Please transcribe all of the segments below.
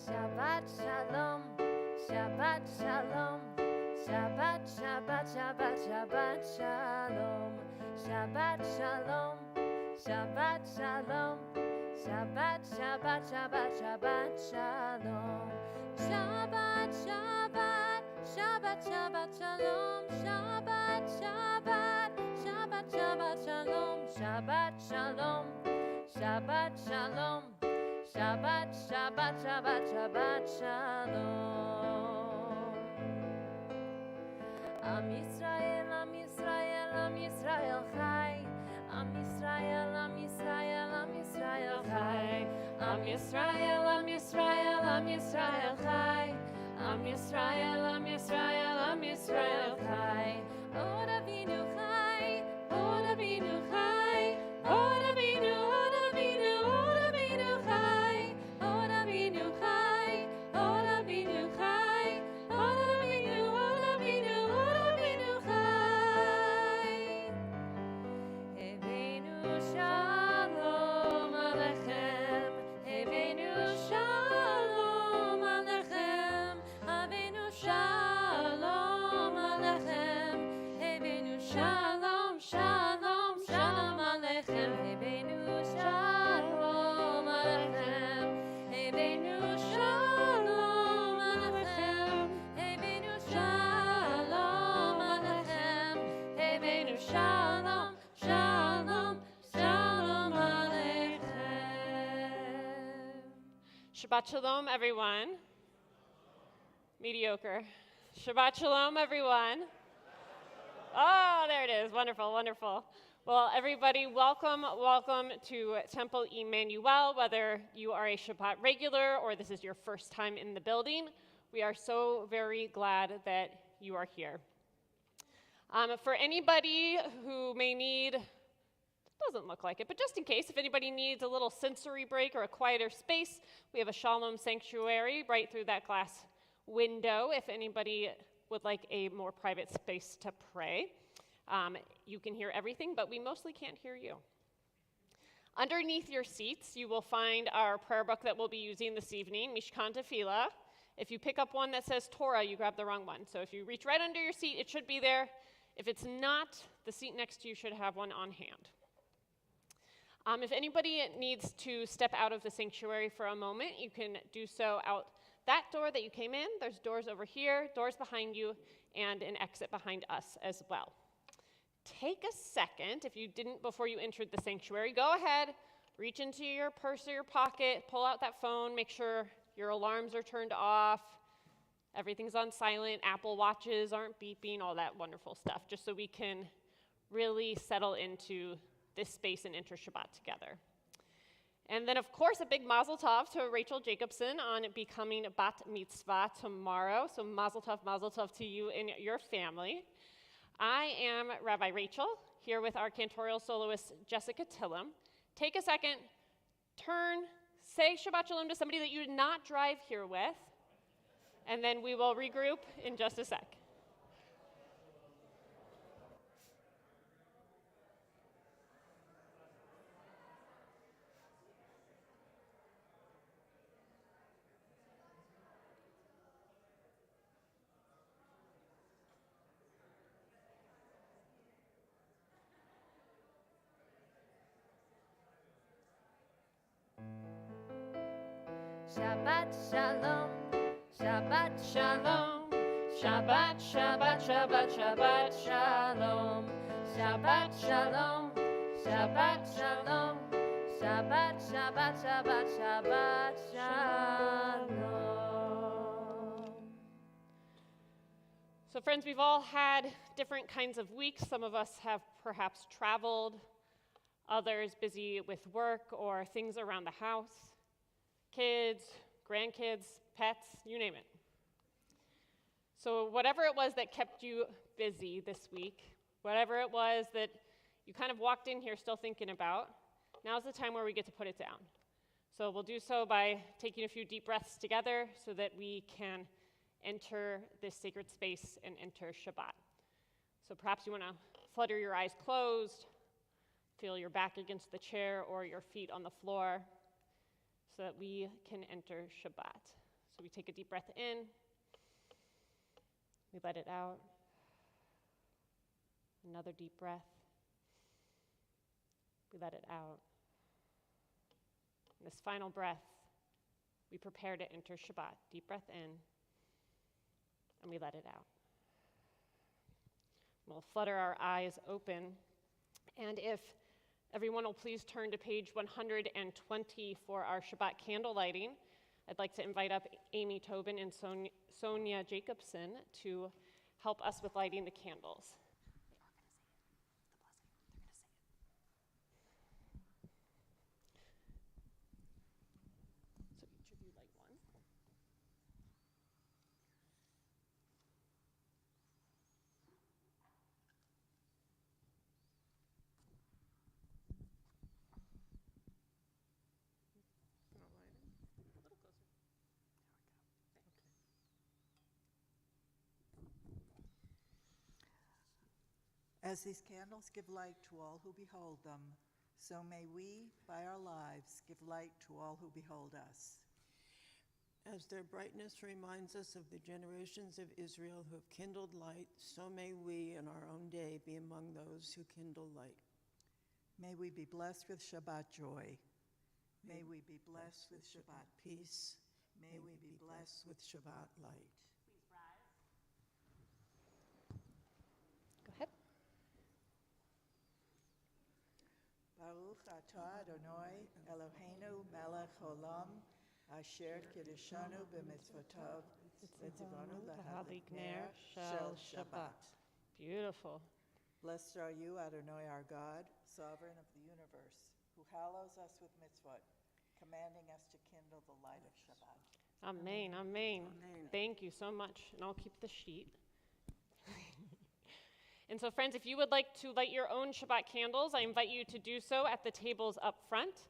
Shabbat Shalom, Shabbat Shalom, Shabbat, Shabbat, Shabbat, Shabbat Shalom, Shabbat Shalom, Shabbat Shalom, Shabbat, Shabbat, Shabbat, Shabbat Shalom, Shabbat, Shabbat, Shabbat, Shabbat Shalom, Shabbat, Shabbat, Shabbat, Shabbat Shalom, Shabbat Shalom, Shabbat Shalom, Shabbat, Shabbat, Shabbat, Shabbat Shalom. Am Yisrael, Am Yisrael, Am Yisrael Chai. Am Yisrael, Am Yisrael, Am Yisrael Chai. Am Yisrael, Am Yisrael, Am Yisrael Chai. Am Yisrael, Am Yisrael, Am Yisrael Chai. Od Avinu Chai, Od Avinu Chai, Od Avinu, Od Avinu, Od Avinu Chai, Od Avinu Chai, Od Avinu Chai, Od Avinu, Od Avinu, Od Avinu Chai. Hebenu Shalom Alechem, Hebenu Shalom Alechem, Hebenu Shalom Alechem, Hebenu Shalom, Shalom, Shalom Alechem, Hebenu Shalom Alechem, Hebenu Shalom Alechem, Hebenu Shalom Alechem, Hebenu Shalom, Shalom, Shalom Alechem. Shabbat Shalom, everyone. Mediocre. Shabbat Shalom, everyone. Oh, there it is. Wonderful, wonderful. Well, everybody, welcome to Temple Emanu-El, whether you are a Shabbat regular or this is your first time in the building. We are so very glad that you are here. For anybody who may need, doesn't look like it, but just in case, if anybody needs a little sensory break or a quieter space, we have a Shalom sanctuary right through that glass window if anybody would like a more private space to pray. You can hear everything, but we mostly can't hear you. Underneath your seats, you will find our prayer book that we'll be using this evening, Mishkan Tefillah. If you pick up one that says Torah, you grab the wrong one. So if you reach right under your seat, it should be there. If it's not, the seat next to you should have one on hand. If anybody needs to step out of the sanctuary for a moment, you can do so out that door that you came in. There's doors over here, doors behind you, and an exit behind us as well. Take a second, if you didn't before you entered the sanctuary, go ahead, reach into your purse or your pocket, pull out that phone, make sure your alarms are turned off, everything's on silent, Apple Watches aren't beeping, all that wonderful stuff, just so we can really settle into this space and enter Shabbat together. And then, of course, a big mazel tov to Rachel Jacobson on becoming bat mitzvah tomorrow. So mazel tov to you and your family. I am Rabbi Rachel, here with our cantorial soloist Jessica Tillum. Take a second, turn, say Shabbat Shalom to somebody that you did not drive here with, and then we will regroup in just a sec. Shabbat Shalom, Shabbat Shalom, Shabbat, Shabbat, Shabbat, Shabbat Shalom, Shabbat Shalom, Shabbat Shalom, Shabbat, Shabbat, Shabbat, Shabbat Shalom. So friends, we've all had different kinds of weeks. Some of us have perhaps traveled, others busy with work or things around the house. Kids, grandkids, pets, you name it. So whatever it was that kept you busy this week, whatever it was that you kind of walked in here still thinking about, now's the time where we get to put it down. So we'll do so by taking a few deep breaths together so that we can enter this sacred space and enter Shabbat. So perhaps you want to flutter your eyes closed, feel your back against the chair or your feet on the floor, so that we can enter Shabbat. So we take a deep breath in, we let it out. Another deep breath, we let it out. And this final breath, we prepare to enter Shabbat. Deep breath in, and we let it out. We'll flutter our eyes open, and if everyone will please turn to page 120 for our Shabbat candle lighting. I'd like to invite up Amy Tobin and Sonia Jacobson to help us with lighting the candles. So each of you light one. As these candles give light to all who behold them, so may we, by our lives, give light to all who behold us. As their brightness reminds us of the generations of Israel who have kindled light, so may we in our own day be among those who kindle light. May we be blessed with Shabbat joy. May we be blessed with Shabbat peace. May we be blessed with Shabbat light. Please rise. Go ahead. Baruch atah Adonai Eloheinu melech olam asher kiddushanu b'mitzvotav v'tzivanu lahadlik ner shel Shabbat. Beautiful. Blessed are you, Adonai, our God, sovereign of the universe, who hallows us with mitzvot, commanding us to kindle the light of Shabbat. Amen, amen. Thank you so much. And I'll keep the sheet. And so, friends, if you would like to light your own Shabbat candles, I invite you to do so at the tables up front.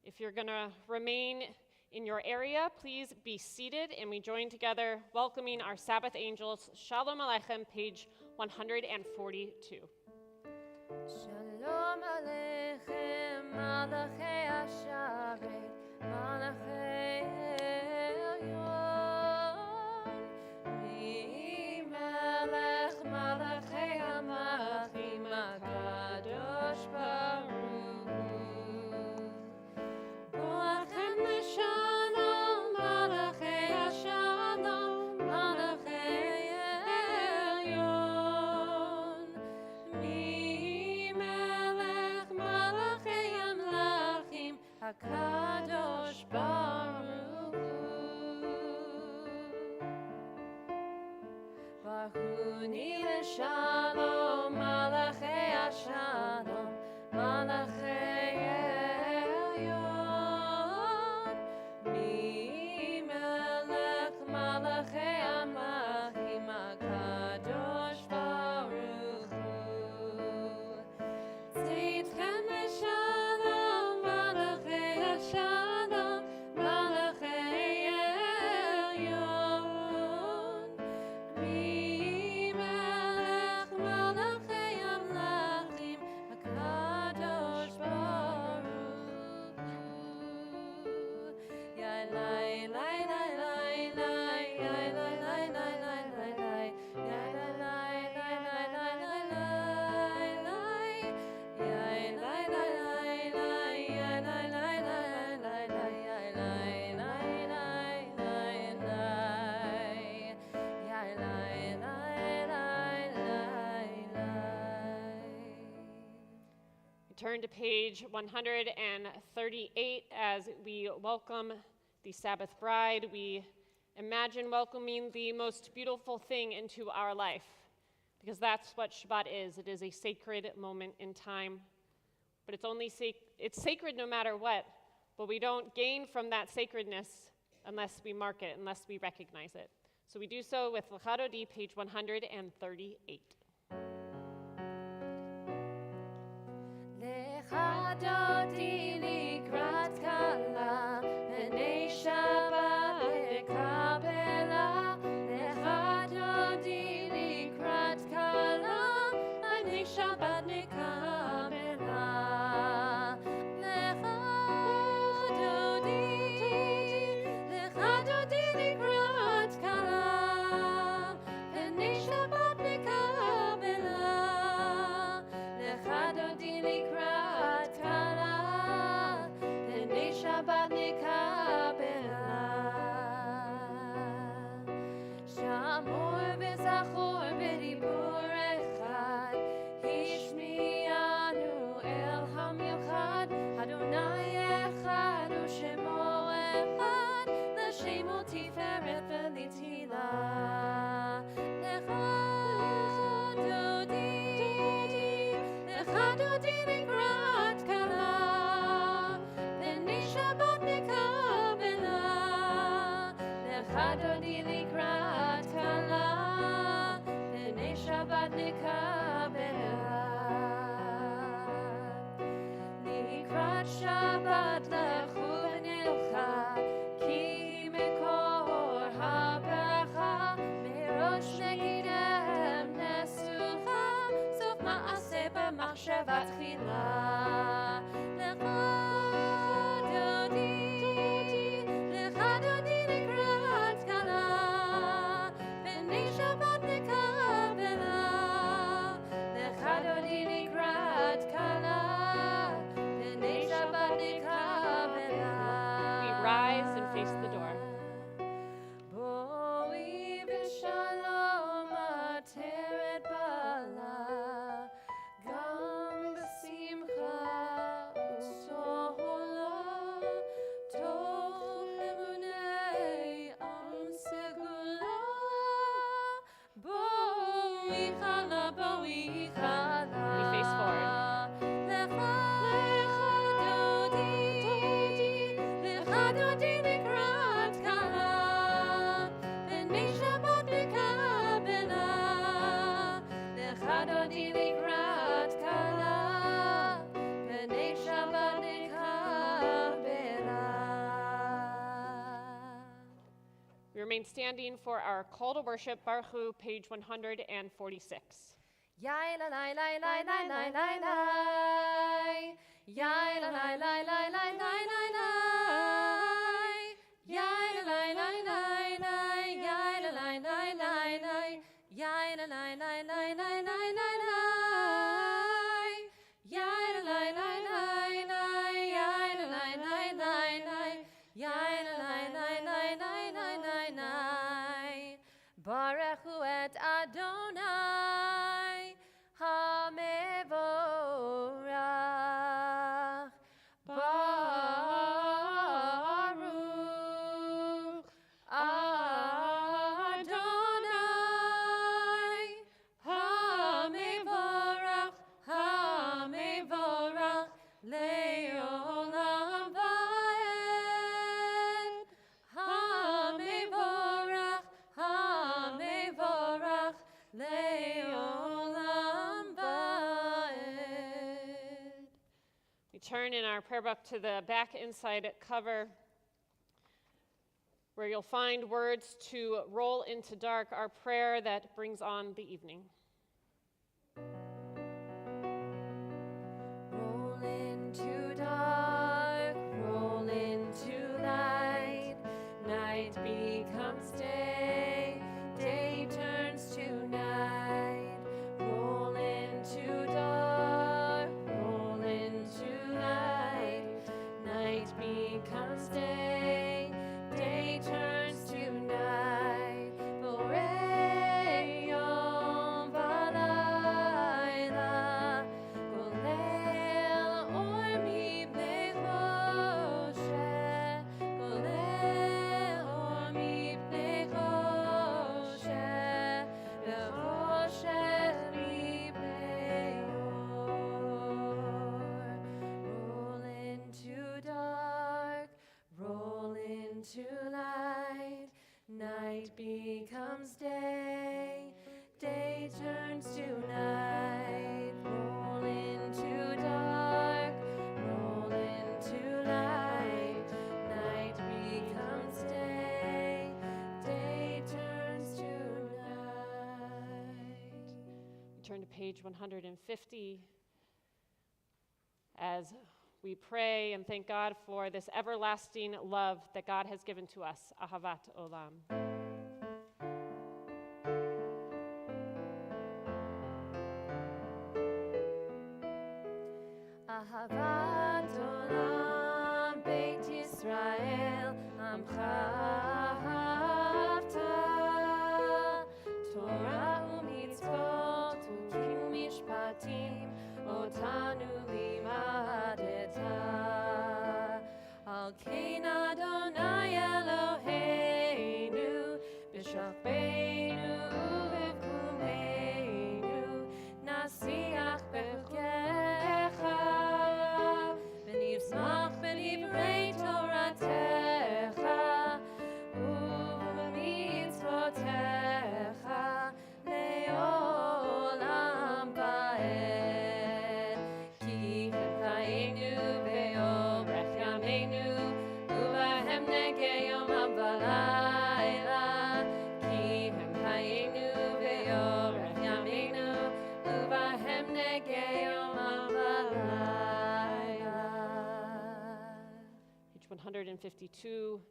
If you're going to remain in your area, please be seated, and we join together welcoming our Sabbath angels. Shalom Aleichem, page 142. Shalom Aleichem, Malachei Hasharet, Malachei Elyon, Melech Malachei Hamachim, HaKadosh Baruch Hu. Boachem L'Shalom, Malachei Hashalom, Malachei Elyon, Melech Malachei Hamlachim, HaKadosh Baruch Hu. Baruni L'Shalom, Malachei Hashalom, Malachei Elyon, Melech Malachei Hamlachim, HaKadosh Baruch Hu. Tzidchem L'Shalom, Malachei Hashalom, Malachei Elyon, Melech Malachei Hamlachim, HaKadosh Baruch Hu. Yai lai lai lai lai lai, yai lai lai lai lai lai lai, yai lai lai lai lai lai lai lai, yai lai lai lai lai, yai lai lai lai lai lai, yai lai lai lai lai lai, yai lai lai lai lai. Turn to page 138 as we welcome the Sabbath bride. We imagine welcoming the most beautiful thing into our life, because that's what Shabbat is. It is a sacred moment in time, but it's sacred no matter what, but we don't gain from that sacredness unless we mark it, unless we recognize it. So we do so with Lecha Dodi, page 138. Lecha Dodi likrat kala, b'nei Shabbat lekabela. Lecha Dodi likrat kala, b'nei Shabbat lekabela. Lecha Dodi likrat Shabbat nikabela. Shamor v'zachor b'dibur echad, Hishmiyanu el hamilchad, Adonai echad u'shemo echad, L'shemo tiferet v'litila. Lecha dodi likrat kala, B'nei Shabbat nikabela. Lecha dodi likrat kala, B'nei Shabbat nikabela. Likrat Shabbat lechu v'nilcha, Ki mekor habracha, Merosh negidem nesucha, Sof ma'aseh b'machshava tchila. Lecha dodi likrat kala, B'nei Shabbat nikabela. Lecha dodi likrat kala, B'nei Shabbat nikabela. We rise and face the door. Boi v'shalom ateret bala, Gam b'simcha u'sohola, Toch emunei am segula. Boi chala, boi chala. We face forward. Lecha dodi likrat kala, B'nei Shabbat nikabela. Lecha dodi likrat kala, B'nei Shabbat nikabela. We remain standing for our call to worship, Baruch Hu, page 146. Yai la lai lai lai lai lai lai lai. Yai la lai lai lai lai lai lai lai. Yai la lai lai lai lai. Yai la lai lai lai lai. Yai la lai lai lai lai lai lai lai. Yai la lai lai lai lai. Yai la lai lai lai lai. Yai la lai lai lai lai lai lai lai. Baruch Hu et Adonai HaMevorach. Baruch Adonai HaMevorach, HaMevorach le'olam va'ed. HaMevorach, HaMevorach le'olam va'ed. We turn in our prayer book to the back inside cover, where you'll find words to roll into dark, our prayer that brings on the evening. Roll into dark, roll into light. Night becomes day, day turns to night. Roll into dark, roll into light. Night becomes day, day turns to night. Borei yom v'layla, golel or mipnei choshech, golel or mipnei choshech, v'choshech mipnei or. Roll into dark, roll into light. Night becomes day, day turns to night. Roll into dark, roll into light. Night becomes day, day turns to night. We turn to page 150 as we pray and thank God for this everlasting love that God has given to us, Ahavat Olam. Ahavat olam, Beit Yisrael. עמך אהבת, תורה ומצוות וחוקים משפטים, אותנו לימדת. על כן אדוני אלוהינו, בשכבנו ובקומנו, נשיח בחוקיך, ונשמח בדברי תורתך, ובמצוותיך לעולם ועד. כי הם חיינו באורך ימינו, ובהם נגע יומם ולילה. כי הם חיינו באורך ימינו, ובהם נגע יומם ולילה. Page 152.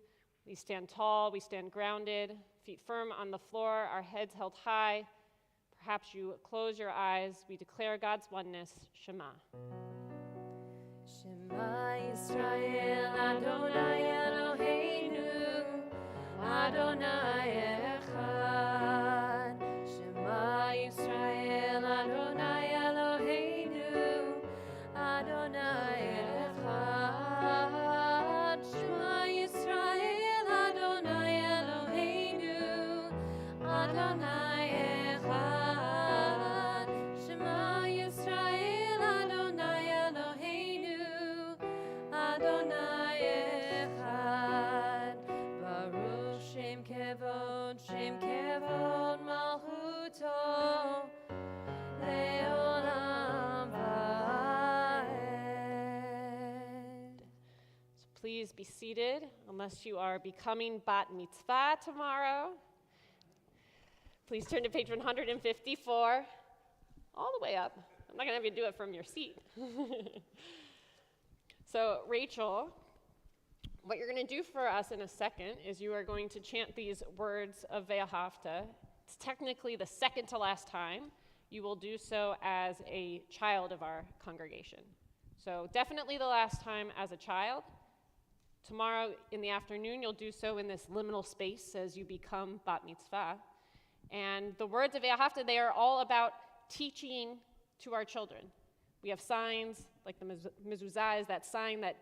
We stand tall, we stand grounded, feet firm on the floor, our heads held high. Perhaps you close your eyes. We declare God's oneness. Shema. Shema Yisrael, Adonai Eloheinu, Adonai Echad. Shema Yisrael, Adonai Eloheinu, Adonai Echad. Shema Yisrael, Adonai Eloheinu, Adonai Echad. Shema Yisrael, Adonai Eloheinu, Adonai Echad. Baruch Shem Kevod Malchuto, Leolam Vaed. So please be seated, unless you are becoming bat mitzvah tomorrow. Please turn to page 154, all the way up. I'm not going to have you do it from your seat. So, Rachel, what you're going to do for us in a second is you are going to chant these words of Ve'ahavta. It's technically the second to last time. You will do so as a child of our congregation. So definitely the last time as a child. Tomorrow in the afternoon, you'll do so in this liminal space as you become bat mitzvah. And the words of Ve'ahavta, they are all about teaching to our children. We have signs, like the mezuzah is that sign that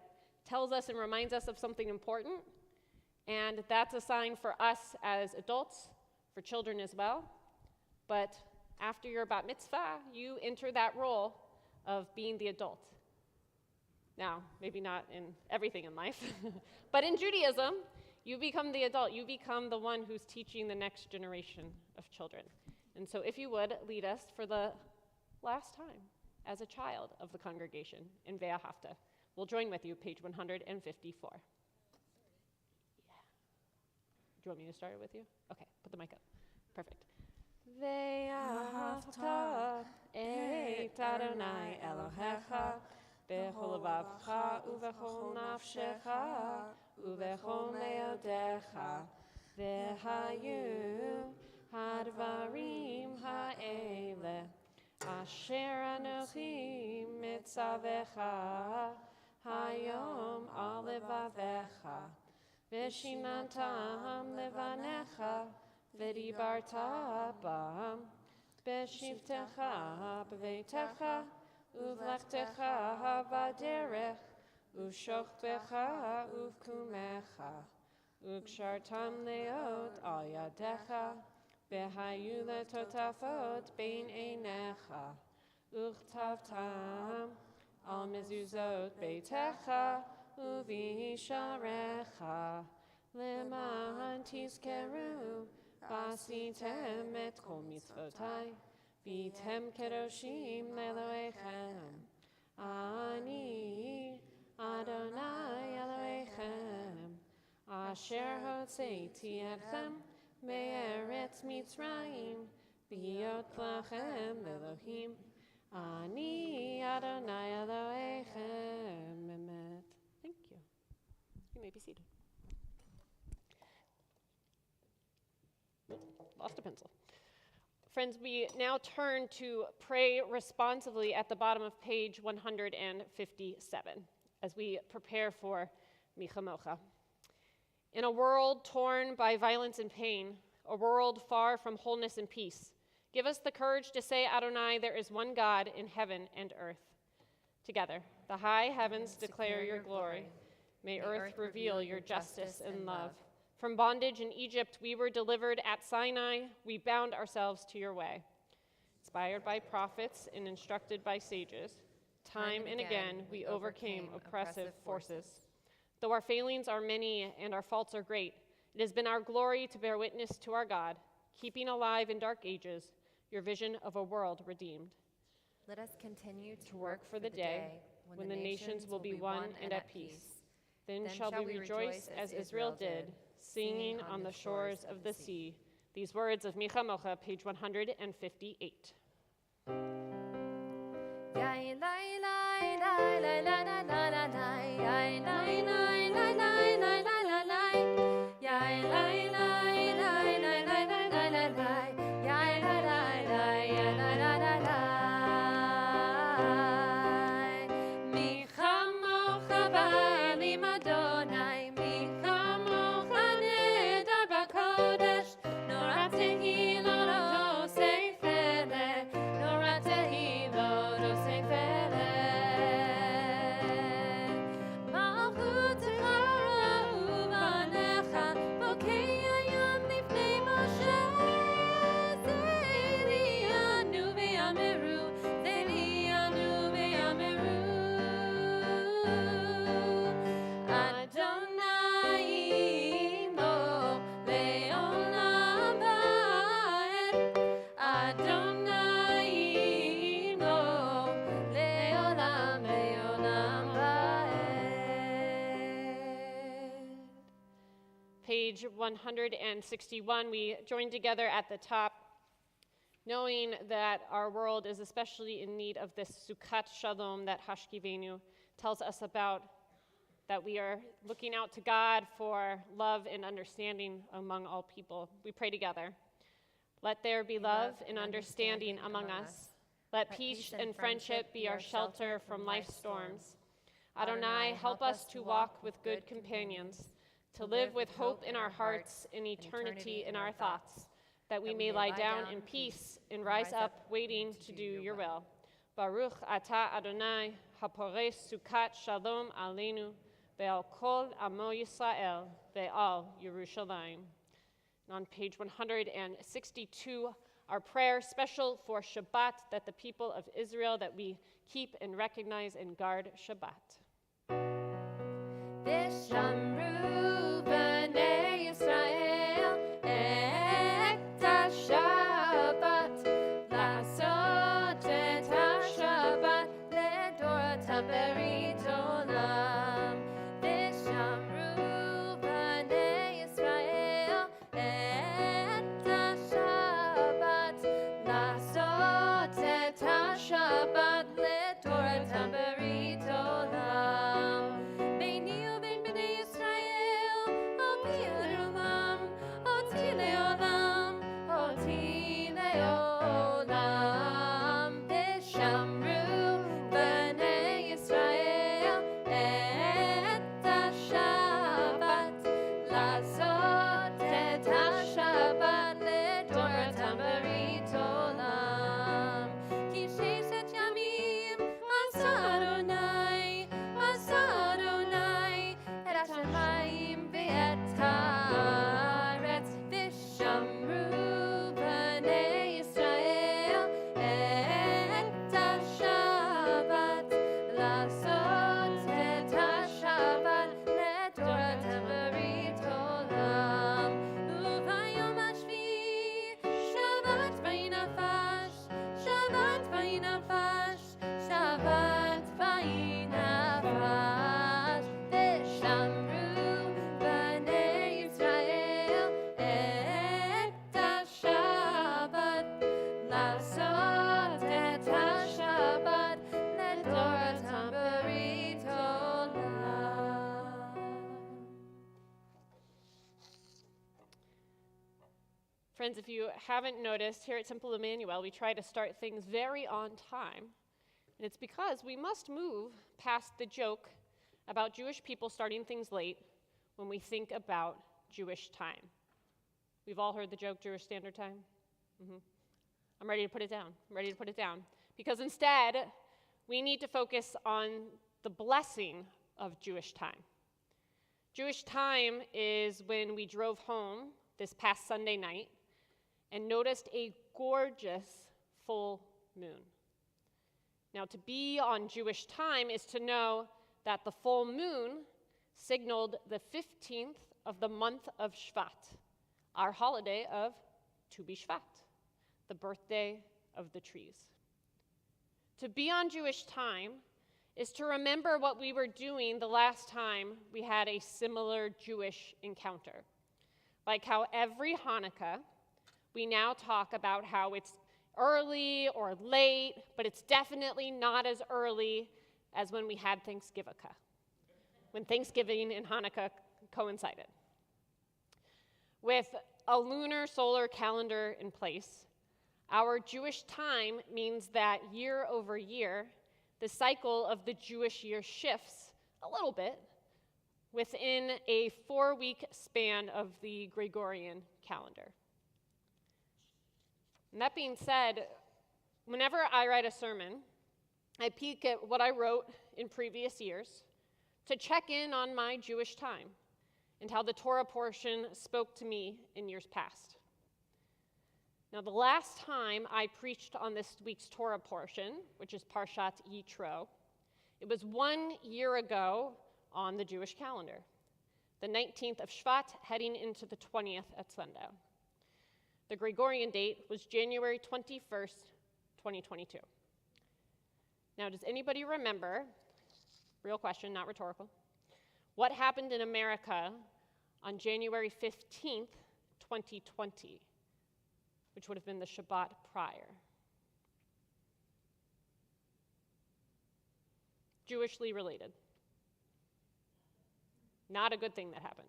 tells us and reminds us of something important. And that's a sign for us as adults, for children as well. But after your bat mitzvah, you enter that role of being the adult. Now, maybe not in everything in life, but in Judaism, you become the adult. You become the one who's teaching the next generation of children. And so if you would, lead us for the last time as a child of the congregation in Ve'ahavta. We'll join with you, page 154. Yeah. Do you want me to start it with you? Okay, put the mic up. Perfect. Ve'ahavta et Adonai Elohecha bechol levavcha uvechol nafshecha uvechol meodecha ve'hayu hadvarim ha'ele asher anochi mitzavecha hayom al levavecha v'shimantam levanecha v'dibarta bam b'shivtecha b'veitecha uvlechtecha b'derech u'shochtecha uvkumecha u'kshartam leot al yadecha v'hayu letotafot bein einecha u'chtavtam al mezuzot beitecha u'visharecha leman tizkeru Basitem et kol mitzvotai, vitem kedoshim leloechem. Ani Adonai Elohechem, asher hotzeiti etchem me'eretz Mitzrayim, b'yot lachem Elohim. Ani Adonai Elohechem. Emet. Thank you. You may be seated. Lost a pencil. Friends, we now turn to pray responsively at the bottom of page 157 as we prepare for Micha Mocha. In a world torn by violence and pain, a world far from wholeness and peace, give us the courage to say, Adonai, there is one God in heaven and earth. Together, the high heavens declare your glory. May earth reveal your justice and love. From bondage in Egypt, we were delivered at Sinai. We bound ourselves to your way. Inspired by prophets and instructed by sages, time and again we overcame oppressive forces. Though our failings are many and our faults are great, it has been our glory to bear witness to our God, keeping alive in dark ages your vision of a world redeemed. Let us continue to work for the day when the nations will be one and at peace. Then shall we rejoice as Israel did, singing on the shores of the sea. These words of Micha Mocha, page 158. Page 161, we join together at the top, knowing that our world is especially in need of this Sukkot Shalom that Hashkivenu tells us about, that we are looking out to God for love and understanding among all people. We pray together. Let there be love and understanding among us. Let peace and friendship be our shelter from life's storms. Adonai, help us to walk with good companions, to live with hope in our hearts and eternity in our thoughts, that we may lie down in peace and rise up waiting to do your will. Baruch atah Adonai, haporeh sukkot shalom aleinu, ve'al kol amo Yisrael, ve'al Yerushalayim. And on page 162, our prayer special for Shabbat, that the people of Israel, that we keep and recognize and guard Shabbat. Vishamru b'nei Yisrael et ha-Shabbat, la'asot et ha-Shabbat ledorat haberit olam. Vishamru b'nei Yisrael et ha-Shabbat, la'asot et ha-Shabbat ledorat haberit olam. Friends, if you haven't noticed, here at Temple Emanu-El, we try to start things very on time. And it's because we must move past the joke about Jewish people starting things late, when we think about Jewish time. We've all heard the joke, Jewish Standard Time? I'm ready to put it down. I'm ready to put it down. Because instead, we need to focus on the blessing of Jewish time. Jewish time is when we drove home this past Sunday night and noticed a gorgeous full moon. Now, to be on Jewish time is to know that the full moon signaled the 15th of the month of Shvat, our holiday of Tu B'Shvat, the birthday of the trees. To be on Jewish time is to remember what we were doing the last time we had a similar Jewish encounter. Like how every Hanukkah, we now talk about how it's early or late, but it's definitely not as early as when we had Thanksgiving, when Thanksgiving and Hanukkah coincided. With a lunar solar calendar in place, our Jewish time means that year over year, the cycle of the Jewish year shifts a little bit within a 4-week span of the Gregorian calendar. And that being said, whenever I write a sermon, I peek at what I wrote in previous years to check in on my Jewish time and how the Torah portion spoke to me in years past. Now, the last time I preached on this week's Torah portion, which is Parshat Yitro, it was 1 year ago on the Jewish calendar, the 19th of Shvat, heading into the 20th at sundown. The Gregorian date was January 21st, 2022. Now, does anybody remember, real question, not rhetorical, what happened in America on January 15th, 2020, which would have been the Shabbat prior? Jewishly related. Not a good thing that happened.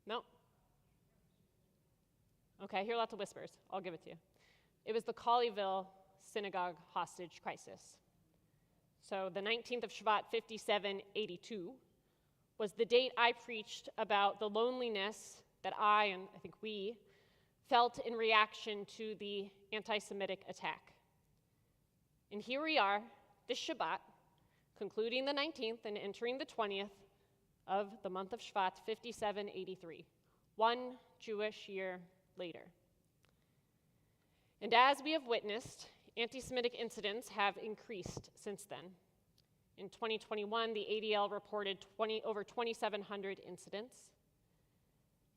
No? Okay, I hear lots of whispers. I'll give it to you. It was the Colleyville synagogue hostage crisis. So the 19th of Shvat, 5782, was the date I preached about the loneliness that I, and I think we, felt in reaction to the anti-Semitic attack. And here we are, this Shabbat, concluding the 19th and entering the 20th of the month of Shvat, 5783, 1 Jewish year later. And as we have witnessed, anti-Semitic incidents have increased since then. In 2021, the ADL reported over 2,700 incidents,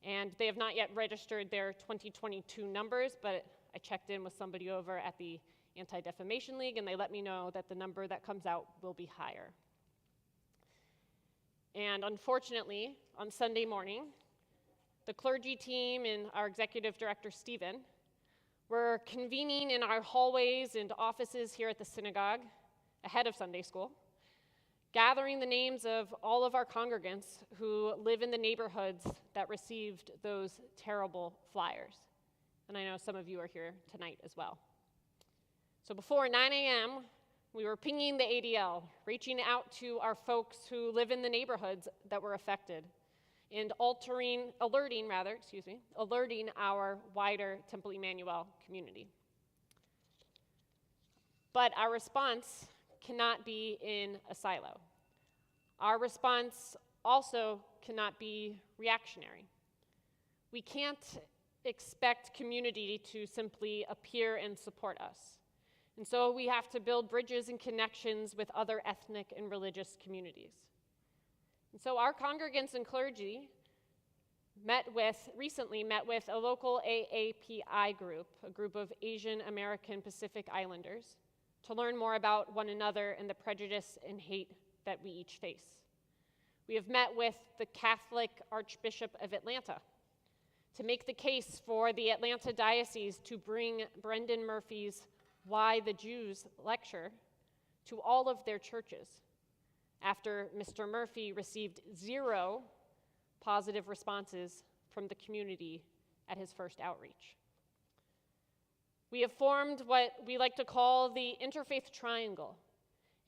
and they have not yet registered their 2022 numbers, but I checked in with somebody over at the Anti-Defamation League, and they let me know that the number that comes out will be higher. And unfortunately, on Sunday morning, the clergy team and our executive director, Stephen, were convening in our hallways and offices here at the synagogue ahead of Sunday school, gathering the names of all of our congregants who live in the neighborhoods that received those terrible flyers. And I know some of you are here tonight as well. So before 9 a.m., we were pinging the ADL, reaching out to our folks who live in the neighborhoods that were affected, and alerting our wider Temple Emanu-El community. But our response cannot be in a silo. Our response also cannot be reactionary. We can't expect community to simply appear and support us. And so we have to build bridges and connections with other ethnic and religious communities. And so our congregants and clergy recently met with a local AAPI group, a group of Asian American Pacific Islanders, to learn more about one another and the prejudice and hate that we each face. We have met with the Catholic Archbishop of Atlanta to make the case for the Atlanta Diocese to bring Brendan Murphy's Why the Jews lecture to all of their churches after Mr. Murphy received 0 positive responses from the community at his first outreach. We have formed what we like to call the interfaith triangle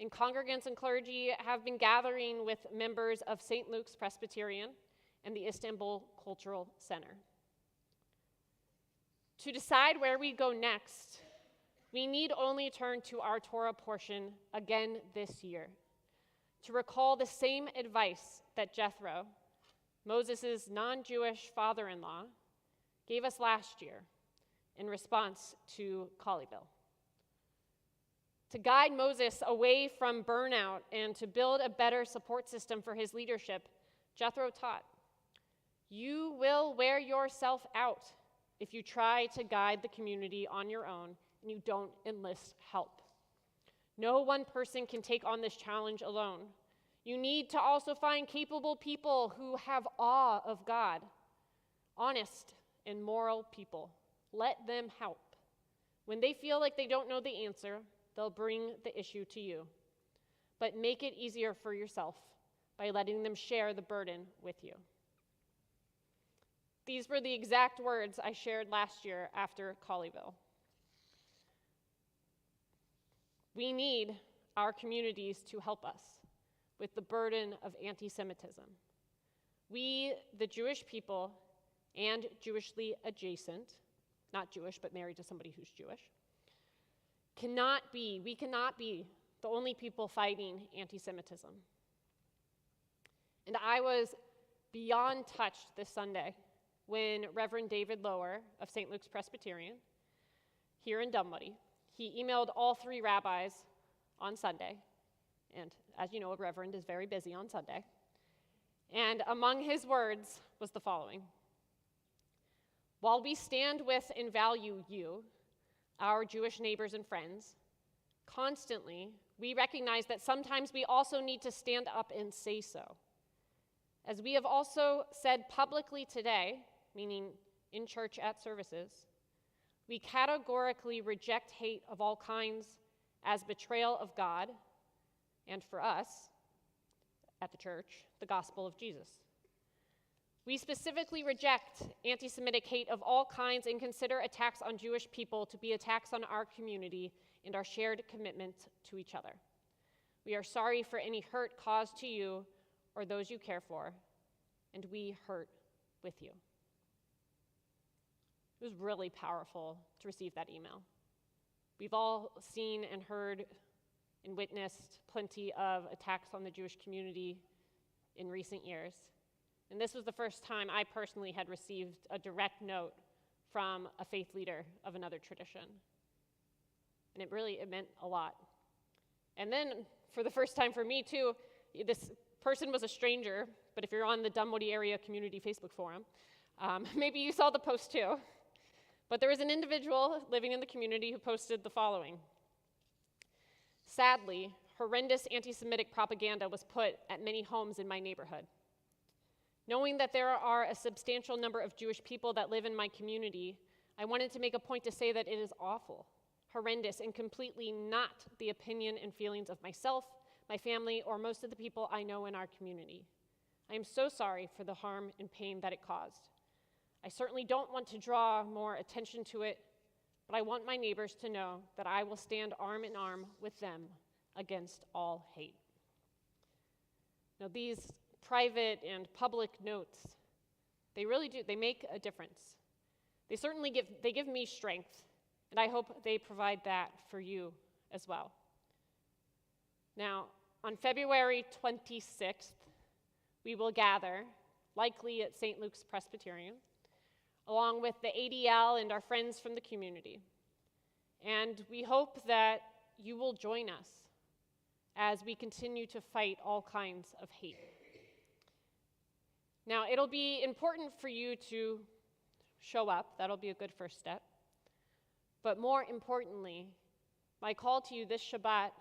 and congregants and clergy have been gathering with members of St. Luke's Presbyterian and the Istanbul Cultural Center. To decide where we go next, we need only turn to our Torah portion again this year to recall the same advice that Jethro, Moses' non-Jewish father-in-law, gave us last year in response to Colleyville. To guide Moses away from burnout and to build a better support system for his leadership, Jethro taught, "You will wear yourself out if you try to guide the community on your own and you don't enlist help. No one person can take on this challenge alone. You need to also find capable people who have awe of God, honest and moral people. Let them help. When they feel like they don't know the answer, they'll bring the issue to you. But make it easier for yourself by letting them share the burden with you." These were the exact words I shared last year after Colleyville. We need our communities to help us with the burden of anti-Semitism. We, the Jewish people, and Jewishly adjacent, not Jewish, but married to somebody who's Jewish, cannot be the only people fighting anti-Semitism. And I was beyond touched this Sunday when Reverend David Lower of St. Luke's Presbyterian here in Dunwoody, he emailed all 3 rabbis on Sunday, and as you know, a reverend is very busy on Sunday, and among his words was the following: "While we stand with and value you, our Jewish neighbors and friends, constantly we recognize that sometimes we also need to stand up and say so. As we have also said publicly today, meaning in church at services, we categorically reject hate of all kinds as betrayal of God, and for us, at the church, the gospel of Jesus. We specifically reject anti-Semitic hate of all kinds and consider attacks on Jewish people to be attacks on our community and our shared commitment to each other. We are sorry for any hurt caused to you or those you care for, and we hurt with you." It was really powerful to receive that email. We've all seen and heard and witnessed plenty of attacks on the Jewish community in recent years. And this was the first time I personally had received a direct note from a faith leader of another tradition. And it meant a lot. And then, for the first time for me too, this person was a stranger, but if you're on the Dunwoody Area Community Facebook forum, maybe you saw the post too. But there was an individual living in the community who posted the following: "Sadly, horrendous anti-Semitic propaganda was put at many homes in my neighborhood. Knowing that there are a substantial number of Jewish people that live in my community, I wanted to make a point to say that it is awful, horrendous, and completely not the opinion and feelings of myself, my family, or most of the people I know in our community. I am so sorry for the harm and pain that it caused. I certainly don't want to draw more attention to it, but I want my neighbors to know that I will stand arm in arm with them against all hate." Now, these private and public notes, they really do, they make a difference. They certainly give me strength, and I hope they provide that for you as well. Now, on February 26th, we will gather, likely at St. Luke's Presbyterian, along with the ADL and our friends from the community. And we hope that you will join us as we continue to fight all kinds of hate. Now, it'll be important for you to show up. That'll be a good first step. But more importantly, my call to you this Shabbat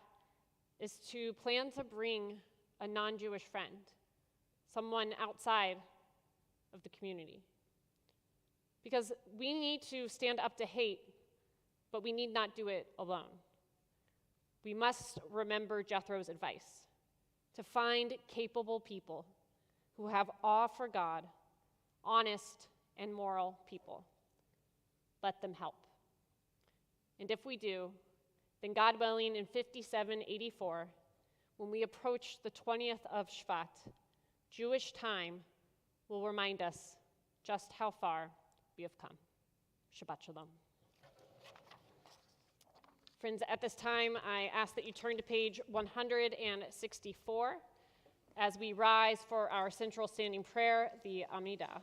is to plan to bring a non-Jewish friend, someone outside of the community. Because we need to stand up to hate, but we need not do it alone. We must remember Jethro's advice to find capable people who have awe for God, honest and moral people. Let them help. And if we do, then God willing, in 5784, when we approach the 20th of Shvat, Jewish time will remind us just how far we have come. Shabbat Shalom. Friends, at this time, I ask that you turn to page 164 as we rise for our central standing prayer, the Amidah.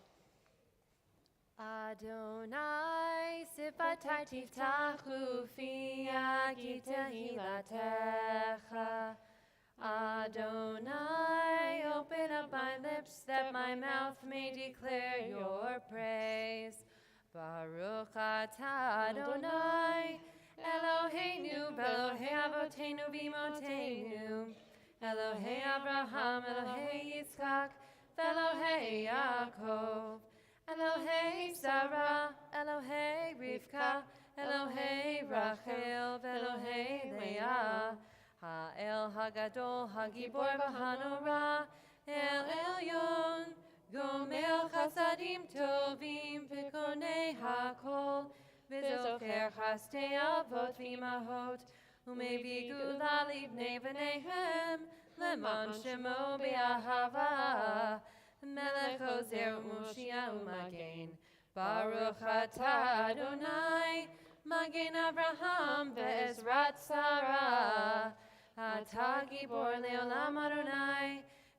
Adonai, sifatai tiftachu fi yagi tehilatecha. Adonai, open up my lips that my mouth may declare your praise. Baruch atah Adonai, Eloheinu, Elohei Avotenu v'Imotenu, Elohei Abraham, Elohei Yitzchak, Elohei Yaakov, Elohei Sarah, Elohei Rivka, Elohei Rachel, Elohei Leah, Ha'el Hagadol, Hagibor v'Hanora, El Elyon, Gomel Chasadim Tovim, Pekonei Hakol, V'zocher Chastei Avot v'Imahot, Umevi Gula Livnei V'neihem, Leman Shemo Be'ahava, Melech Ozer U'Moshia U'Magen, Baruch atah Adonai, Magen Abraham Ve'ezrat Sarah, Atah Gibor Le'olam Adonai,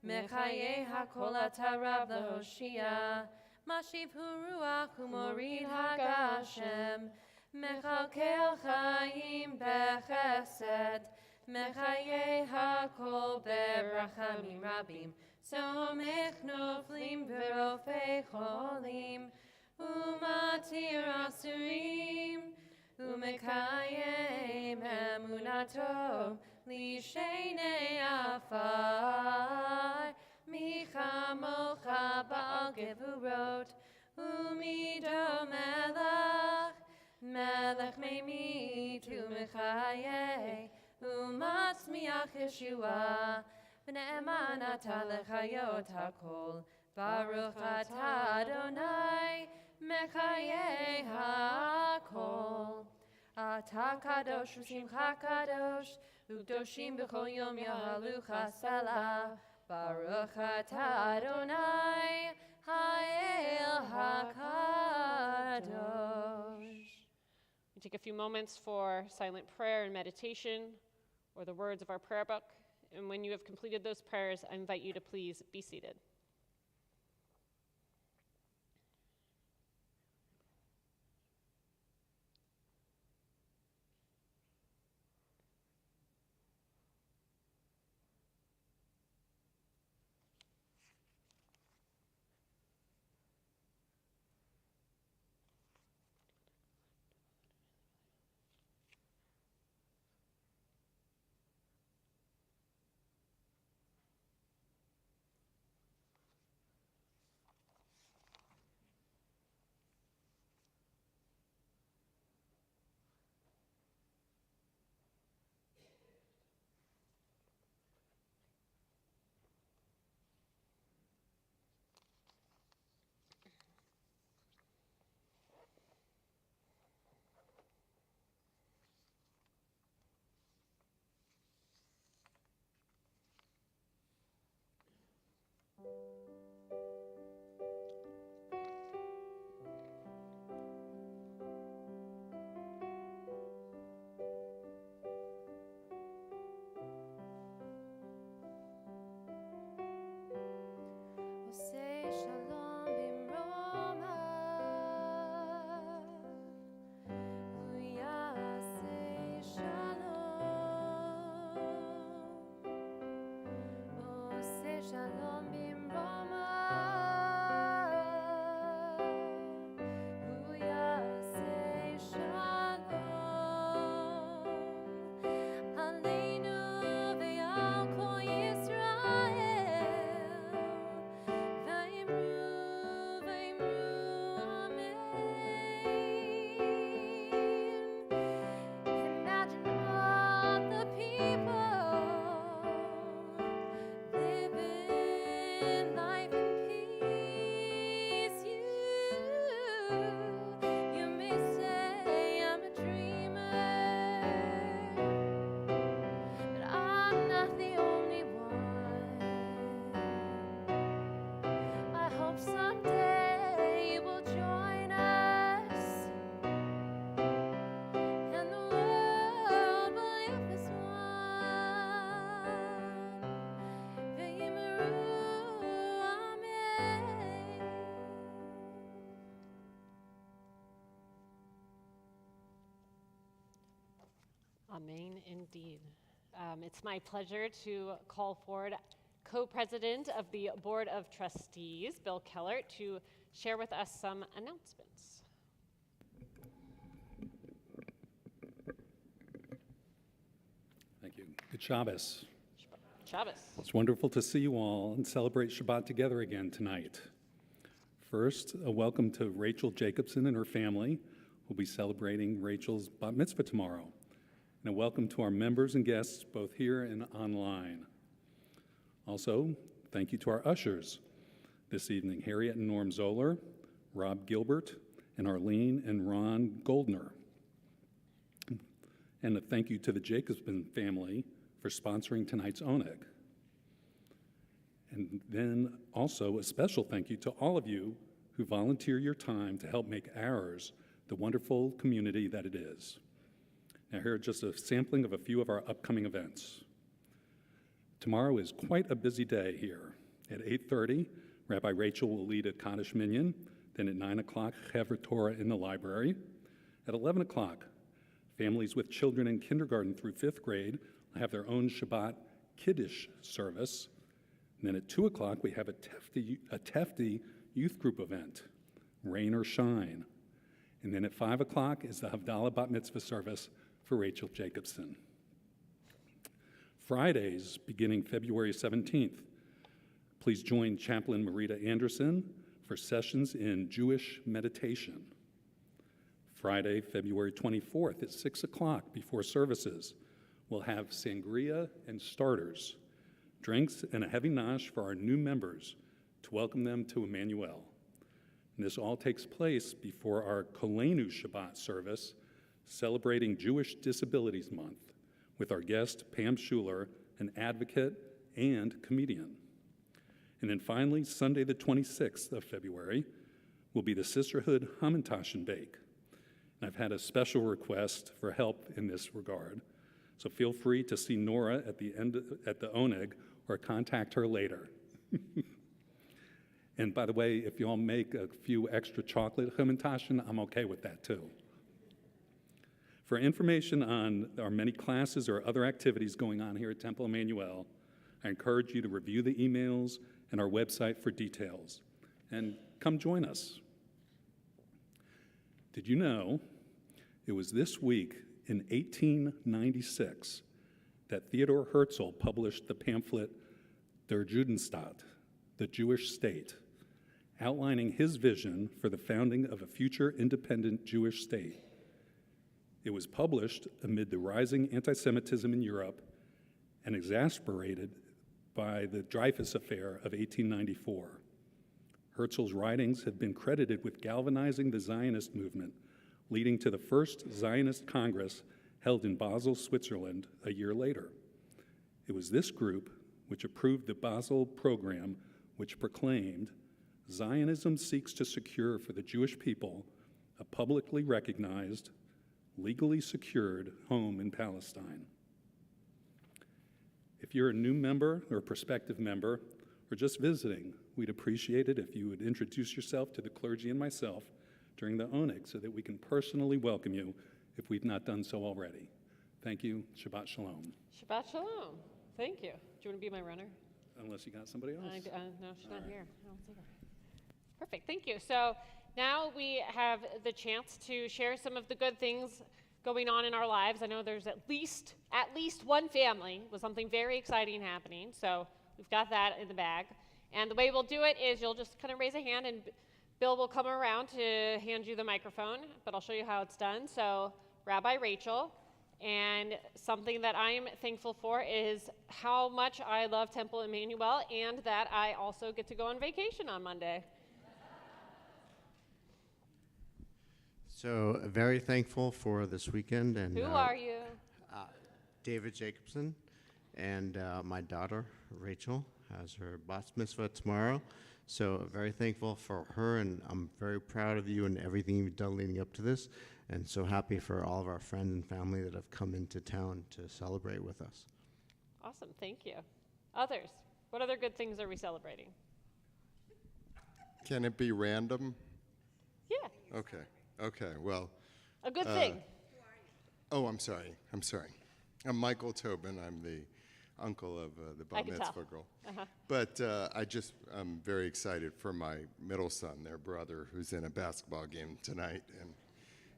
Mechayeh HaKol atah Rav Lehoshia, Mashiv Hu Ruach U'Morid HaGashem, Mechalkel Chaim Bechesed, Mechayeh HaKol Berachamim Rabim, Somech Noflim Berofei Cholim, Umatir Asurim, Umekayem Emunato, Lishenei Afar, Michamocha Baal Gevurot, Umido Melech, Melech Meimit, Umechayeh, Umatzmiach Yeshua, V'ne'eman atah lechayot hakol, Baruch atah Adonai, Mechayeh hakol. Atah kadosh u'shimcha kadosh, u'kdoshim b'chol yom yahalucha selah, Baruch atah Adonai, ha'el hakadosh. We take a few moments for silent prayer and meditation, or the words of our prayer book. And when you have completed those prayers, I invite you to please be seated. Say shalom bimroma, say shalom. Oh, say shalom bimroma, say shalom. Aleinu ve'al kol Yisrael. Imagine all the people living life in peace. You may say I'm a dreamer, but I'm not the only Amen, indeed. It's my pleasure to call forward Co-President of the Board of Trustees, Bill Keller, to share with us some announcements. Thank you. Good Shabbos. Shabbos. It's wonderful to see you all and celebrate Shabbat together again tonight. First, a welcome to Rachel Jacobson and her family. We'll be celebrating Rachel's bat mitzvah tomorrow. And a welcome to our members and guests, both here and online. Also, thank you to our ushers this evening, Harriet and Norm Zoller, Rob Gilbert, and Arlene and Ron Goldner. And a thank you to the Jacobson family for sponsoring tonight's oneg. And then also a special thank you to all of you who volunteer your time to help make ours the wonderful community that it is. Now here are just a sampling of a few of our upcoming events. Tomorrow is quite a busy day here. At 8:30, Rabbi Rachel will lead a Kaddish Minyan. Then at 9 o'clock, Chevra Torah in the library. At 11 o'clock, families with children in kindergarten through 5th grade will have their own Shabbat Kiddush service. And then at 2 o'clock, we have a Tefti youth group event, Rain or Shine. And then at 5 o'clock is the Havdalah Bat Mitzvah service for Rachel Jacobson. Fridays, beginning February 17th, please join Chaplain Marita Anderson for sessions in Jewish meditation. Friday, February 24th at 6 o'clock before services, we'll have sangria and starters, drinks and a heavy nosh for our new members to welcome them to Emanu-El. And this all takes place before our Kolenu Shabbat service, celebrating Jewish Disabilities Month, with our guest Pam Schuler, an advocate and comedian. And then finally, Sunday the 26th of February will be the Sisterhood Hamantash and Bake. And I've had a special request for help in this regard, so feel free to see Nora at the oneg or contact her later. And by the way, if you all make a few extra chocolate hamantashen, I'm okay with that too. For information on our many classes or other activities going on here at Temple Emanu-El, I encourage you to review the emails and our website for details. And come join us. Did you know it was this week in 1896 that Theodor Herzl published the pamphlet Der Judenstaat, the Jewish State, outlining his vision for the founding of a future independent Jewish state. It was published amid the rising anti-Semitism in Europe and exasperated by the Dreyfus Affair of 1894. Herzl's writings have been credited with galvanizing the Zionist movement, leading to the first Zionist Congress held in Basel, Switzerland, a year later. It was this group which approved the Basel program, which proclaimed, Zionism seeks to secure for the Jewish people a publicly recognized, legally secured home in Palestine. If you're a new member or a prospective member, or just visiting, we'd appreciate it if you would introduce yourself to the clergy and myself during the oneg so that we can personally welcome you if we've not done so already. Thank you. Shabbat Shalom. Shabbat Shalom. Thank you. Do you want to be my runner? Unless you got somebody else. No, she's not here. I don't see her. Perfect. Thank you. So now we have the chance to share some of the good things going on in our lives. I know there's at least one family with something very exciting happening. So we've got that in the bag. And the way we'll do it is you'll just kind of raise a hand and Bill will come around to hand you the microphone, but I'll show you how it's done. So Rabbi Rachel, and something that I'm thankful for is how much I love Temple Emanu-El and that I also get to go on vacation on Monday. So very thankful for this weekend. And Who are you? David Jacobson, and my daughter Rachel has her bat mitzvah tomorrow. So very thankful for her, and I'm very proud of you and everything you've done leading up to this, and so happy for all of our friends and family that have come into town to celebrate with us. Awesome, thank you. Others, what other good things are we celebrating? Can it be random? Yeah. Okay, well. A good thing. Oh, I'm sorry. I'm Michael Tobin. I'm the uncle of the I bat can mitzvah tell. girl. But I'm very excited for my middle son, their brother, who's in a basketball game tonight. And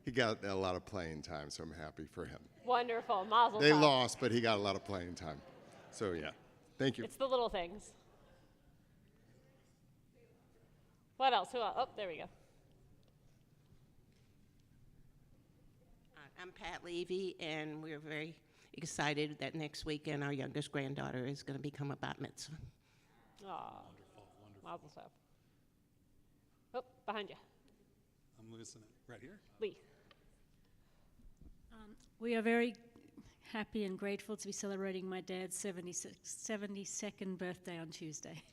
he got a lot of playing time, so I'm happy for him. Wonderful. Mazel They tov. lost, but he got a lot of playing time. So, yeah. Thank you. It's the little things. What else? Who else? Oh, there we go. I'm Pat Levy, and we're very excited that next weekend our youngest granddaughter is going to become a bat mitzvah. Aw. Mazel tov. Oh, behind you. I'm losing it. Right here? Lee. We are very happy and grateful to be celebrating my dad's 72nd birthday on Tuesday.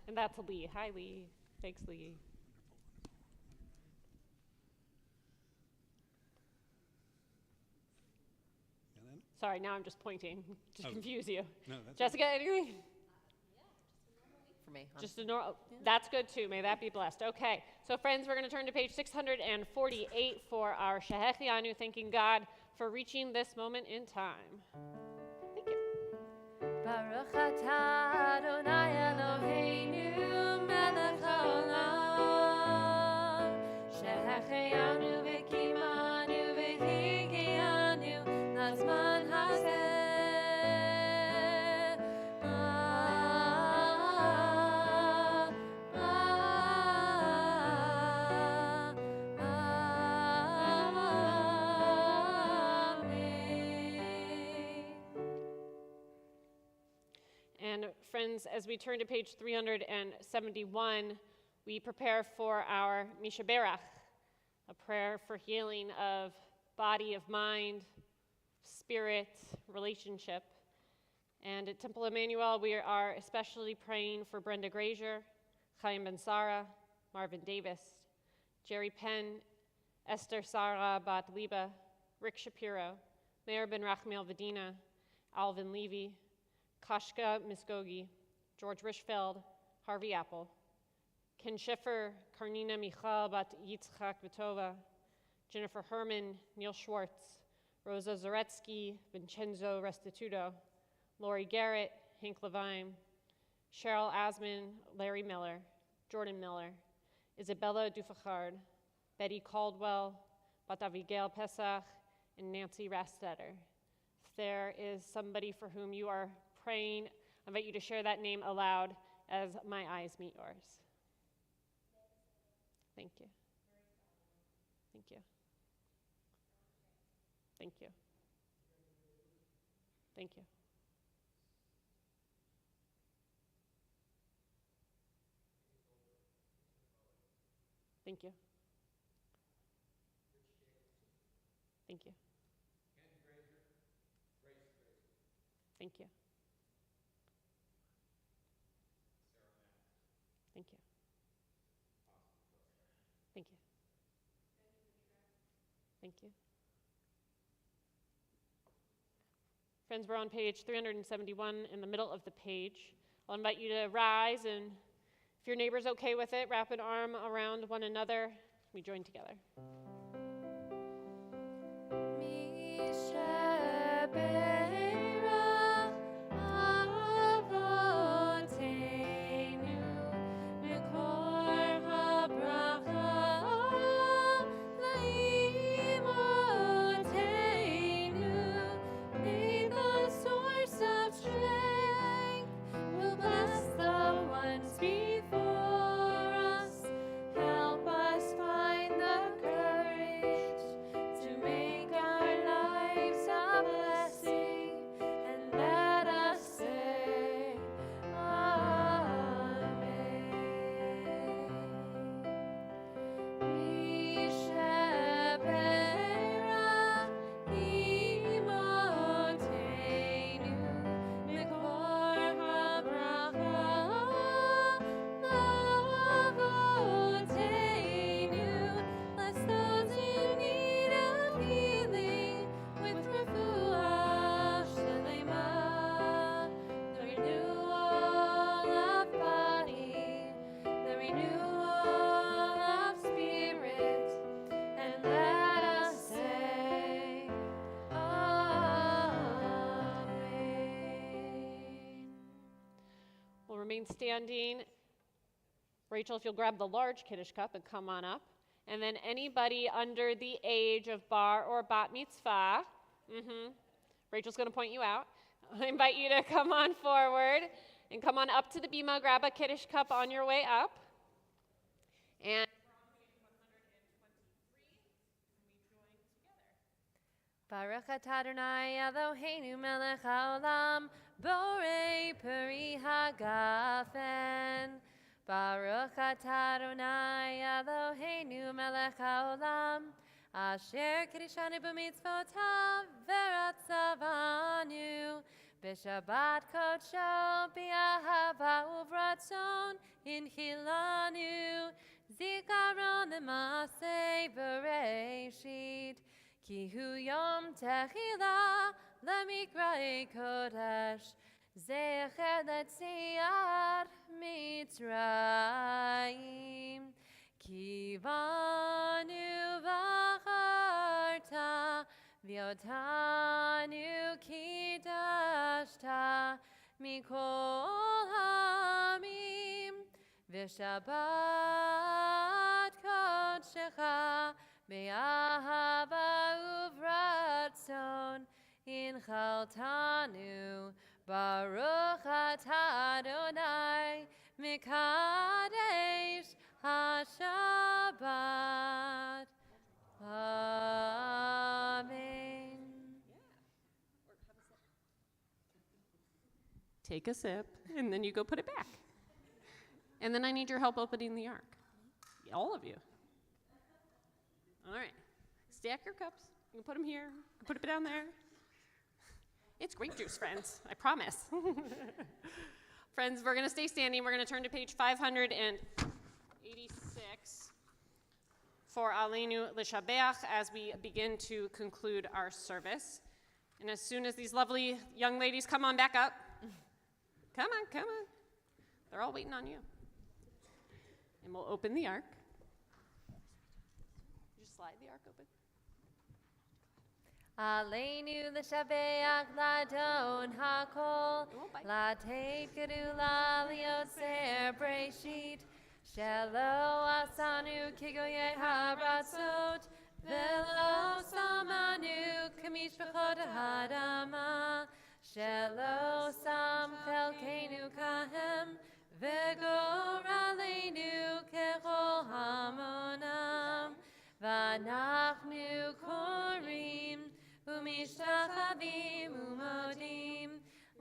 And that's Lee. Hi, Lee. Thanks, Lee. And then? Sorry, now I'm just pointing to Oh. confuse you. No, that's Jessica, anything? For me. Just a normal. That's good too. May that be blessed. Okay. So, friends, we're going to turn to page 648 for our Shehechianu, thanking God for reaching this moment in time. Thank you. Baruch atah Adonai Eloheinu melech haolam shehechianu v'kimanu v'higianu lazman hazeh. And friends, as we turn to page 371, we prepare for our Mishaberach, a prayer for healing of body, of mind, spirit, relationship. And at Temple Emanu-El, we are especially praying for Brenda Grazier, Chaim Ben Sarah, Marvin Davis, Jerry Penn, Esther Sarah Bat Liba, Rick Shapiro, Meir Ben Rachmiel Vedina, Alvin Levy, Kashka Muskogee, George Richfeld, Harvey Apple, Ken Schiffer, Karnina Michal Bat Yitzchak Vitova, Jennifer Herman, Neil Schwartz, Rosa Zaretsky, Vincenzo Restituto, Lori Garrett, Hank Levine, Cheryl Asman, Larry Miller, Jordan Miller, Isabella Dufachard, Betty Caldwell, Bat Abigail Pesach, and Nancy Rastetter. If there is somebody for whom you are praying, I invite you to share that name aloud as my eyes meet yours. Thank you. Thank you. Thank you. Thank you. Thank you. Thank you. Thank you. Thank you. Thank you. Thank you. Friends, we're on page 371 in the middle of the page. I'll invite you to rise, and if your neighbor's okay with it, wrap an arm around one another. We join together. Before us, help us find the courage remain standing. Rachel, if you'll grab the large Kiddush cup and come on up. And then anybody under the age of bar or bat mitzvah, Rachel's going to point you out. I invite you to come on forward and come on up to the bima, grab a Kiddush cup on your way up. And Baruch atah Adonai Eloheinu melech haolam, borei peri hagafen. Baruch atah Adonai Eloheinu melech haolam, asher kiddushanu b'mitzvotav v'ratzavanu, b'shabbat kodsho b'ahava uvratzon inchilanu, zikaron l'maseh bereshit. Ki hu yom techila lemikra'ei kodesh, zecher letziar Mitzrayim. Ki vanu v'acharta v'yotanu kidashta mikol hamim, v'shabbat kodshecha be'ahava uvratzon inchaltanu. Baruch atah Adonai mikadesh haShabbat. Amen. take a sip, and then you go put it back. And then I need your help opening the ark. All of you. All right. Stack your cups. You can put them here. You can put it down there. It's grape juice, friends. I promise. Friends, we're going to stay standing. We're going to turn to page 586 for Aleinu L'Shabeach as we begin to conclude our service. And as soon as these lovely young ladies come on back up, come on, come on. They're all waiting on you. And we'll open the ark. Just slide the ark open. Aleinu l'shabeach ladon hakol, lateit gedula liotzer breshit, shelo asanu kigoye haratzot, velo samanu kamishpachot hadama, shelo sam chelkenu kahem, vegor aleinu kechol hamonam, vanachnu korim, Umishachavim umodim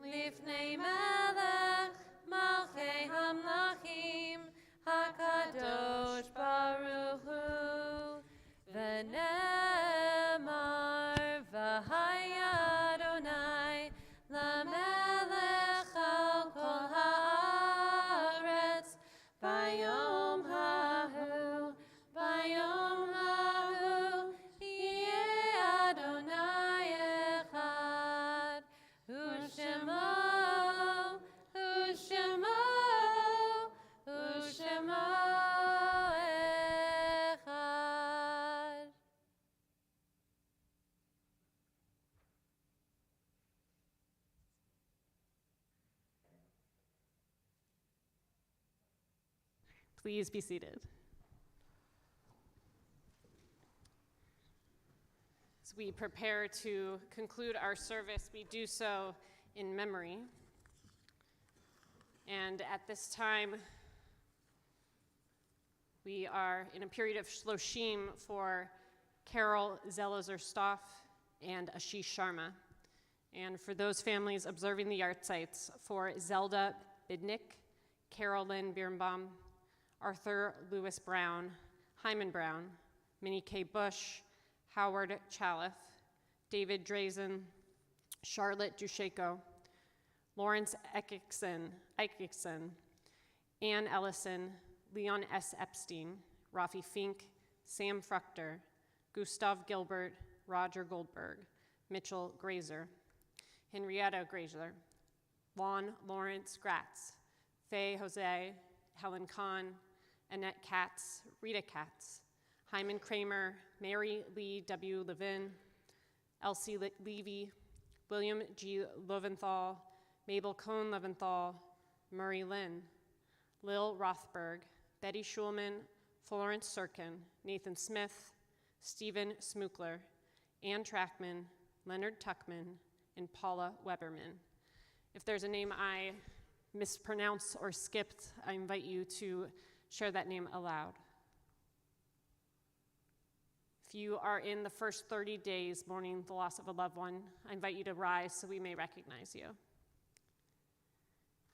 lifnei melech malchei hamlachim hakadosh baruch hu v'nemar v'haya Adonai lamelech al kol haaretz bayom hahu bayom hahu yeh Adonai echad u'shemo u'shemo u'shemo echad. Please be seated. As we prepare to conclude our service, we do so in memory. And at this time, we are in a period of shloshim for Carol Zelazar-Stoff and Ashish Sharma. And for those families observing the yartzites, for Zelda Bidnick, Carolyn Birnbaum, Arthur Lewis Brown, Hyman Brown, Minnie K. Bush, Howard Chaliff, David Drazen, Charlotte Dusheko, Lawrence Eichikson, Ann Ellison, Leon S. Epstein, Rafi Fink, Sam Fruchter, Gustav Gilbert, Roger Goldberg, Mitchell Grazer, Henrietta Grazer, Lon Lawrence Gratz, Faye Jose, Helen Kahn, Annette Katz, Rita Katz, Hyman Kramer, Mary Lee W. Levin, Elsie Levy, William G. Leventhal, Mabel Cohn Leventhal, Murray Lynn, Lil Rothberg, Betty Schulman, Florence Sirkin, Nathan Smith, Stephen Smukler, Ann Trackman, Leonard Tuckman, and Paula Weberman. If there's a name I mispronounced or skipped, I invite you to share that name aloud. If you are in the first 30 days mourning the loss of a loved one, I invite you to rise so we may recognize you.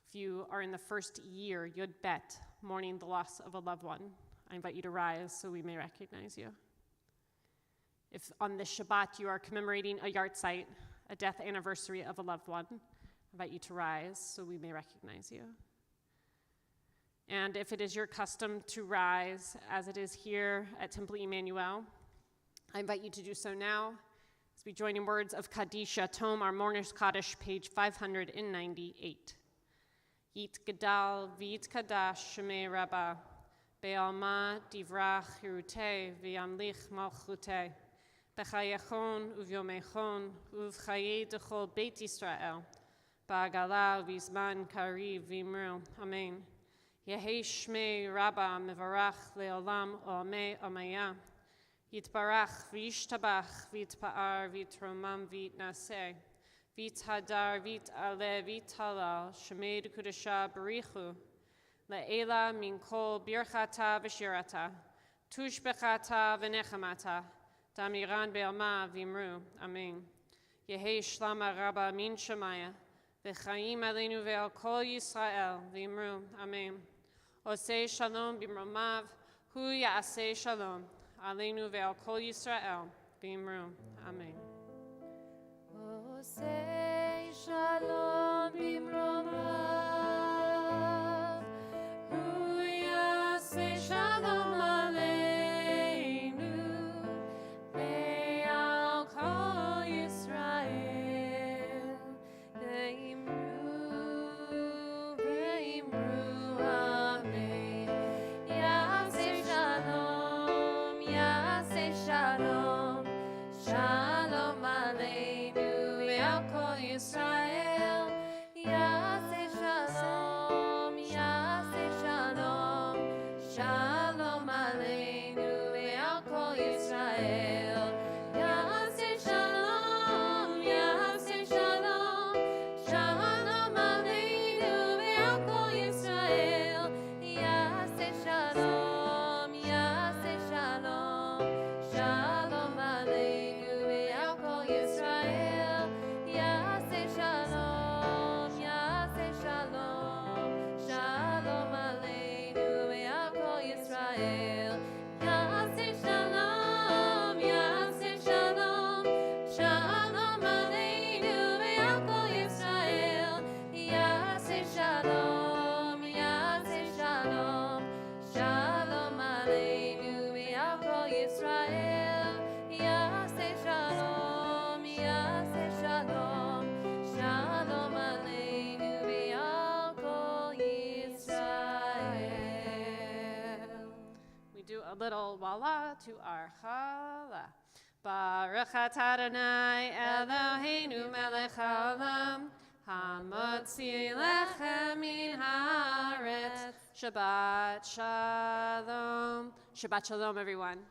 If you are in the first year, Yud Bet, mourning the loss of a loved one, I invite you to rise so we may recognize you. If on this Shabbat you are commemorating a yahrzeit, a death anniversary of a loved one, I invite you to rise so we may recognize you. And if it is your custom to rise, as it is here at Temple Emanu-El, I invite you to do so now as we join in words of Kadisha, Tome, our Mourner's Kaddish, page 598. Yit Gadal V'Yit Kadash Shemei Rabbah Be'alma Divrach Hirutei V'Yamlich Malchutei B'chayachon Uvyomechon Uv'chayei Dechol Beit Yisrael Ba'agala V'Zman Kariv V'Imru Amen. Yehei Shmei Rabbah Mevarach Le'olam Oamei Amaya Yitbarach V'Yishtabach V'Yitpa'ar V'Yitromam V'Yitnaseh V'Yithadar V'Yit'aleh V'Yithalal Shemei D'Kudasha Barichu Le'ela Min Kol Birchata V'Shirata Tush Bechata V'Nechamata Damiran Be'alma V'Imru Amen. Yehei Shlama Rabba Min Shemaya V'Chaim Aleinu Ve'al Kol Yisrael V'Imru Amen. Osei Shalom B'Mromav Hu Ya'aseh Shalom Aleinu Ve'al Kol Yisrael V'Imru Amen. Say shalom bimromav, hu yaseh shalom aleinu, ve'al kol Yisrael, ve'imru, ve'imru, amen. Yaseh shalom, shalom aleinu. Israel, Yaseh Shalom, Shalom Aleinu, Ve'al Kol Yisrael. Yaseh Shalom, Shalom Aleinu, Ve'al Kol Yisrael. Yaseh Shalom, Shalom Aleinu, Ve'al Kol Yisrael. Shalom Aleinu Ve'al Kol Yisrael. Yaseh Shalom, Shalom Aleinu Ve'al Kol Yisrael. Yaseh Shalom, Shalom Aleinu Ve'al Kol Yisrael. Yaseh Shalom, Shalom Aleinu Ve'al Kol Yisrael. We do a little wala to our chala. Baruch atah Adonai Eloheinu melech haolam, hamotzi lechem min haaretz. Shabbat shalom. Shabbat shalom, everyone.